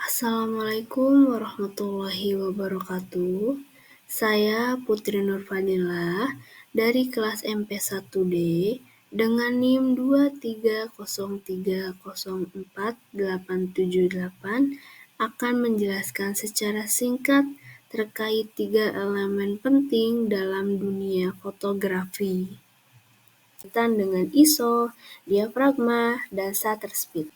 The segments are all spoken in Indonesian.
Assalamualaikum warahmatullahi wabarakatuh. Saya Putri Nurfadila dari kelas MP1D dengan NIM 230304878 akan menjelaskan secara singkat terkait 3 elemen penting dalam dunia fotografi, dengan ISO, diafragma, dan shutter speed.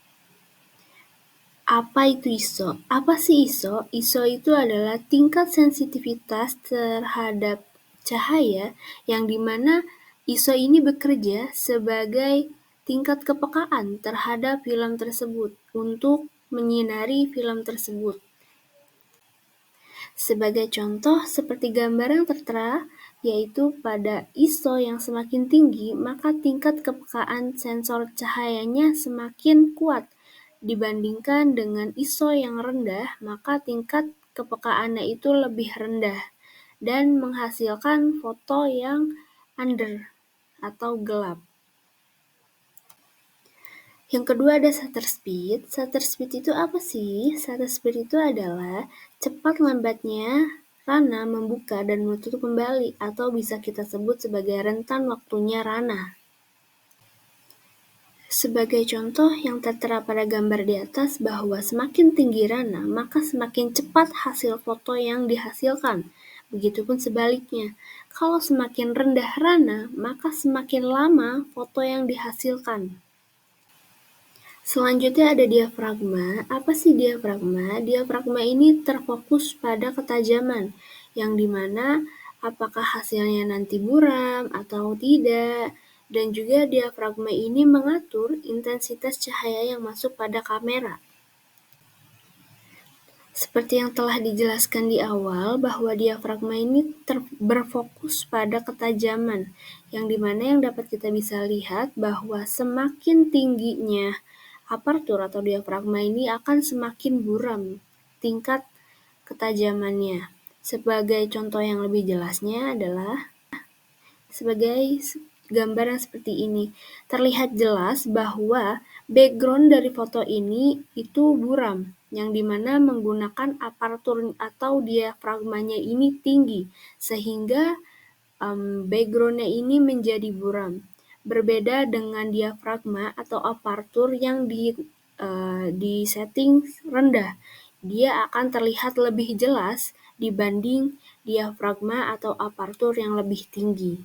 Apa itu ISO? Apa sih ISO? ISO itu adalah tingkat sensitivitas terhadap cahaya yang dimana ISO ini bekerja sebagai tingkat kepekaan terhadap film tersebut untuk menyinari film tersebut. Sebagai contoh seperti gambar yang tertera, yaitu pada ISO yang semakin tinggi, maka tingkat kepekaan sensor cahayanya semakin kuat. Dibandingkan dengan ISO yang rendah, maka tingkat kepekaannya itu lebih rendah dan menghasilkan foto yang under atau gelap. Yang kedua ada shutter speed. Shutter speed itu apa sih? Shutter speed itu adalah cepat lambatnya rana membuka dan menutup kembali, atau bisa kita sebut sebagai rentan waktunya rana. Sebagai contoh yang tertera pada gambar di atas bahwa semakin tinggi rana, maka semakin cepat hasil foto yang dihasilkan. Begitupun sebaliknya, kalau semakin rendah rana, maka semakin lama foto yang dihasilkan. Selanjutnya ada diafragma. Apa sih diafragma? Diafragma ini terfokus pada ketajaman, yang dimana apakah hasilnya nanti buram atau tidak, dan juga diafragma ini mengatur intensitas cahaya yang masuk pada kamera. Seperti yang telah dijelaskan di awal, bahwa diafragma ini berfokus pada ketajaman, yang dimana yang dapat kita bisa lihat bahwa semakin tingginya apertur atau diafragma ini akan semakin buram tingkat ketajamannya. Sebagai contoh yang lebih jelasnya adalah sebagai gambar yang seperti ini. Terlihat jelas bahwa background dari foto ini itu buram, yang dimana menggunakan apertur atau diafragmanya ini tinggi, sehingga background-nya ini menjadi buram. Berbeda dengan diafragma atau apertur yang di setting rendah, dia akan terlihat lebih jelas dibanding diafragma atau apertur yang lebih tinggi.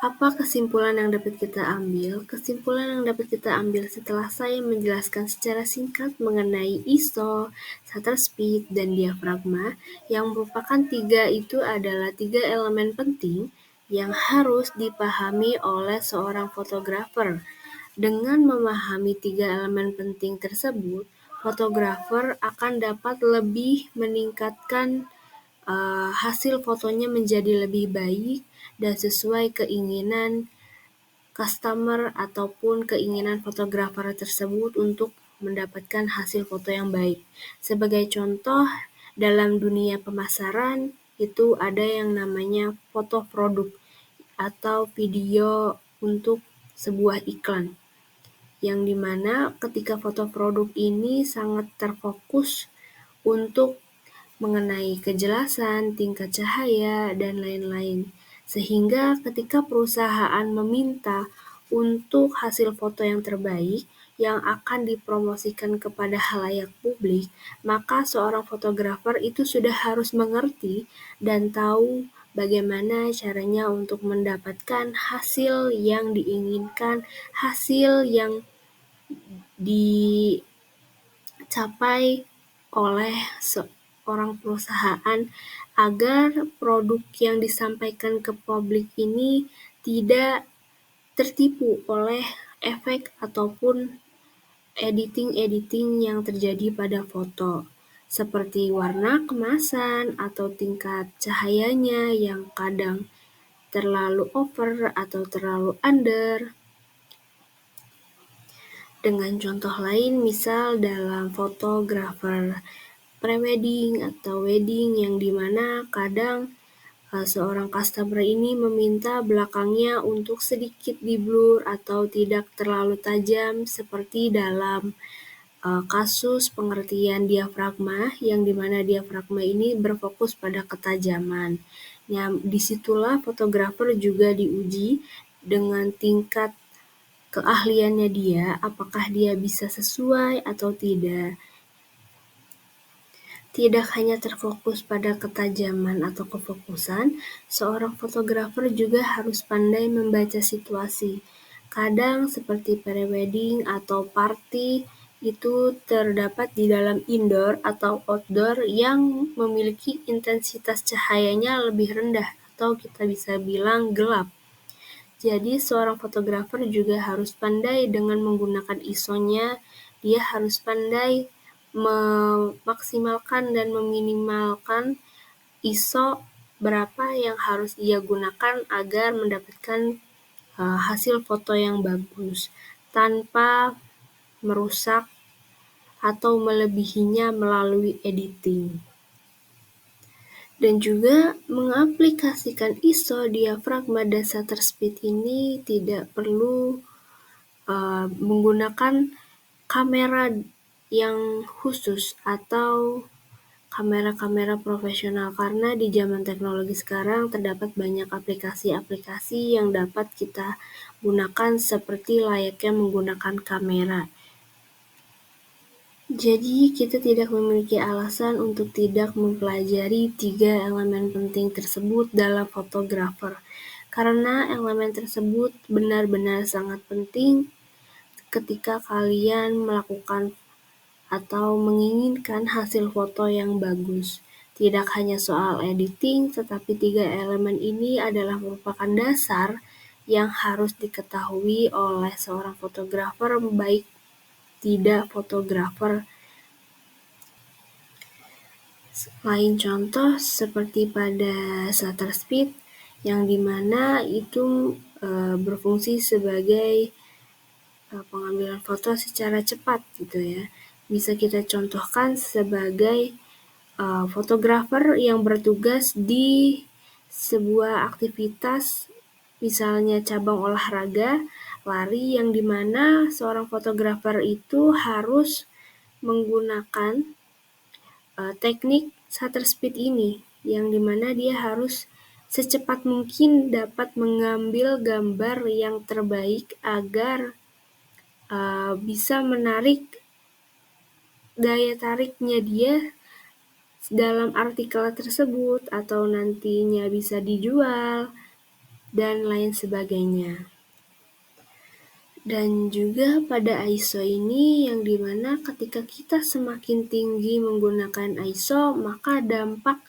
Apa kesimpulan yang dapat kita ambil? Kesimpulan yang dapat kita ambil setelah saya menjelaskan secara singkat mengenai ISO, shutter speed, dan diafragma, yang merupakan itu adalah 3 elemen penting yang harus dipahami oleh seorang fotografer. Dengan memahami 3 elemen penting tersebut, fotografer akan dapat lebih meningkatkan hasil fotonya menjadi lebih baik dan sesuai keinginan customer ataupun keinginan fotografer tersebut untuk mendapatkan hasil foto yang baik. Sebagai contoh, dalam dunia pemasaran itu ada yang namanya foto produk atau video untuk sebuah iklan, yang dimana ketika foto produk ini sangat terfokus untuk mengenai kejelasan, tingkat cahaya, dan lain-lain. Sehingga ketika perusahaan meminta untuk hasil foto yang terbaik yang akan dipromosikan kepada khalayak publik, maka seorang fotografer itu sudah harus mengerti dan tahu bagaimana caranya untuk mendapatkan hasil yang diinginkan, hasil yang dicapai oleh seorang perusahaan, agar produk yang disampaikan ke publik ini tidak tertipu oleh efek ataupun editing yang terjadi pada foto, seperti warna kemasan atau tingkat cahayanya yang kadang terlalu over atau terlalu under. Dengan contoh lain, misal dalam fotografer prewedding atau wedding, yang dimana kadang seorang customer ini meminta belakangnya untuk sedikit di blur atau tidak terlalu tajam seperti dalam kasus pengertian diafragma, yang dimana diafragma ini berfokus pada ketajaman. Ya, disitulah fotografer juga diuji dengan tingkat keahliannya dia, apakah dia bisa sesuai atau tidak. Tidak hanya terfokus pada ketajaman atau kefokusan, seorang fotografer juga harus pandai membaca situasi. Kadang seperti prewedding atau party itu terdapat di dalam indoor atau outdoor yang memiliki intensitas cahayanya lebih rendah atau kita bisa bilang gelap. Jadi seorang fotografer juga harus pandai dengan menggunakan ISO-nya, dia harus pandai memaksimalkan dan meminimalkan ISO berapa yang harus ia gunakan agar mendapatkan hasil foto yang bagus tanpa merusak atau melebihinya melalui editing. Dan juga mengaplikasikan ISO, diafragma, dan shutter speed ini tidak perlu menggunakan kamera yang khusus atau kamera-kamera profesional, karena di zaman teknologi sekarang terdapat banyak aplikasi-aplikasi yang dapat kita gunakan seperti layaknya menggunakan kamera. Jadi kita tidak memiliki alasan untuk tidak mempelajari 3 elemen penting tersebut dalam fotografer, karena elemen tersebut benar-benar sangat penting ketika kalian melakukan atau menginginkan hasil foto yang bagus. Tidak hanya soal editing, tetapi 3 elemen ini adalah merupakan dasar yang harus diketahui oleh seorang fotografer, baik tidak fotografer. Lain contoh seperti pada shutter speed, yang dimana itu berfungsi sebagai pengambilan foto secara cepat gitu ya. Bisa kita contohkan sebagai fotografer yang bertugas di sebuah aktivitas, misalnya cabang olahraga, lari, yang dimana seorang fotografer itu harus menggunakan teknik shutter speed ini, yang dimana dia harus secepat mungkin dapat mengambil gambar yang terbaik agar bisa menarik daya tariknya dia dalam artikel tersebut atau nantinya bisa dijual dan lain sebagainya. Dan juga pada ISO ini yang dimana ketika kita semakin tinggi menggunakan ISO, maka dampak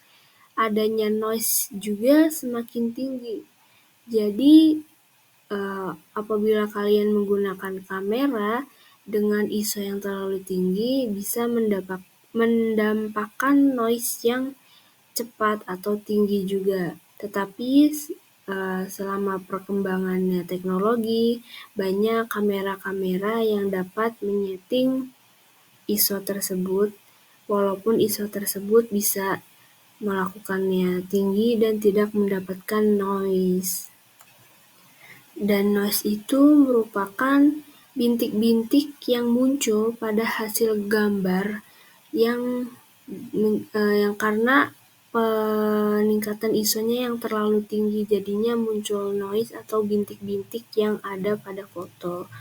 adanya noise juga semakin tinggi. Jadi apabila kalian menggunakan kamera dengan ISO yang terlalu tinggi, bisa mendampakkan noise yang cepat atau tinggi juga. Tetapi selama perkembangannya teknologi, banyak kamera-kamera yang dapat menyeting ISO tersebut, walaupun ISO tersebut bisa melakukannya tinggi dan tidak mendapatkan noise. Dan noise itu merupakan bintik-bintik yang muncul pada hasil gambar yang karena peningkatan ISO-nya yang terlalu tinggi, jadinya muncul noise atau bintik-bintik yang ada pada foto.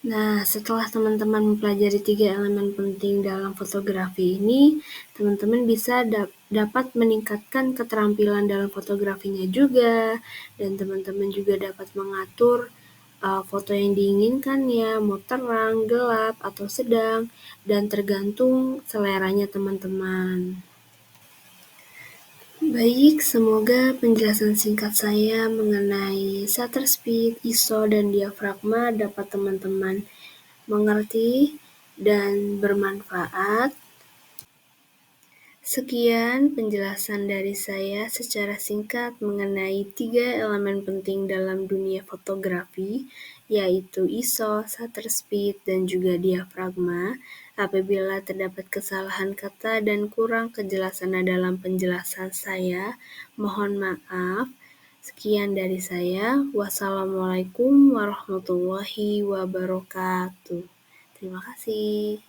Nah, setelah teman-teman mempelajari 3 elemen penting dalam fotografi ini, teman-teman bisa dapat meningkatkan keterampilan dalam fotografinya juga, dan teman-teman juga dapat mengatur foto yang diinginkan ya, mau terang, gelap, atau sedang, dan tergantung seleranya teman-teman. Baik, semoga penjelasan singkat saya mengenai shutter speed, ISO, dan diafragma dapat teman-teman mengerti dan bermanfaat. Sekian penjelasan dari saya secara singkat mengenai 3 elemen penting dalam dunia fotografi, yaitu ISO, shutter speed, dan juga diafragma. Apabila terdapat kesalahan kata dan kurang kejelasan dalam penjelasan saya, mohon maaf. Sekian dari saya. Wassalamualaikum warahmatullahi wabarakatuh. Terima kasih.